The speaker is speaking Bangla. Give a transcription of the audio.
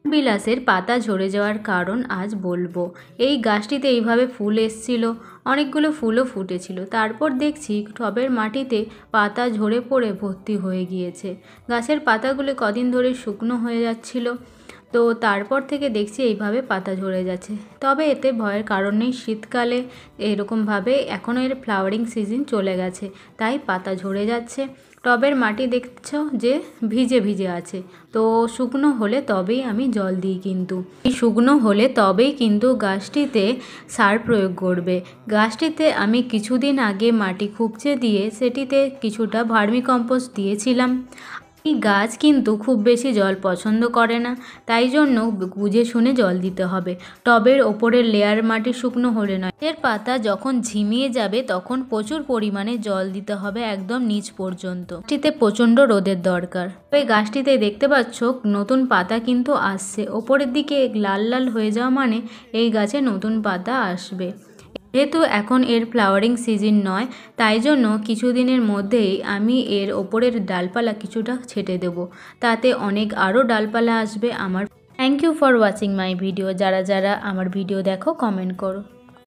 বিলাসের পাতা ঝরে যাওয়ার কারণ আজ বলবো। এই গাছটিতে এইভাবে ফুল এসছিল, অনেকগুলো ফুলও ফুটেছিল, তারপর দেখছি টবের মাটিতে পাতা ঝরে পড়ে ভর্তি হয়ে গিয়েছে। গাছের পাতাগুলো কদিন ধরে শুকনো হয়ে যাচ্ছিল, তো তারপর থেকে দেখছি এইভাবে পাতা ঝরে যাচ্ছে। তবে এতে ভয়ের কারণ নেই, শীতকালে এরকমভাবে এখনও এর ফ্লাওয়ারিং সিজন চলে গেছে, তাই পাতা ঝরে যাচ্ছে। টবের মাটি দেখছো যে ভিজে ভিজে আছে, তো শুকনো হলে তবেই আমি জল দিই, কিন্তু এই শুকনো হলে তবেই কিন্তু গাছটিতে সার প্রয়োগ করবে। গাছটিতে আমি কিছুদিন আগে মাটি খুবচে দিয়ে সেটিতে কিছুটা ভার্মি কম্পোস্ট দিয়েছিলাম। এই গাছ কিন্তু খুব বেশি জল পছন্দ করে না, তাই জন্য বুঝে শুনে জল দিতে হবে। টবের ওপরের লেয়ার মাটি শুকনো হলে নয়, এর পাতা যখন ঝিমিয়ে যাবে তখন প্রচুর পরিমাণে জল দিতে হবে, একদম নিচ পর্যন্ত। গাছটিতে প্রচণ্ড রোদের দরকার। এই গাছটিতে দেখতে পাচ্ছ নতুন পাতা কিন্তু আসছে, ওপরের দিকে লাল লাল হয়ে যাওয়া মানে এই গাছে নতুন পাতা আসবে। যেহেতু এখন এর ফ্লাওয়ারিং সিজন নয়, তাই জন্য কিছুদিনের মধ্যেই আমি এর ওপরের ডালপালা কিছুটা ছেটে দেব, তাতে অনেক আরও ডালপালা আসবে আমার। Thank you for watching my video. যারা যারা আমার ভিডিও দেখো কমেন্ট করো।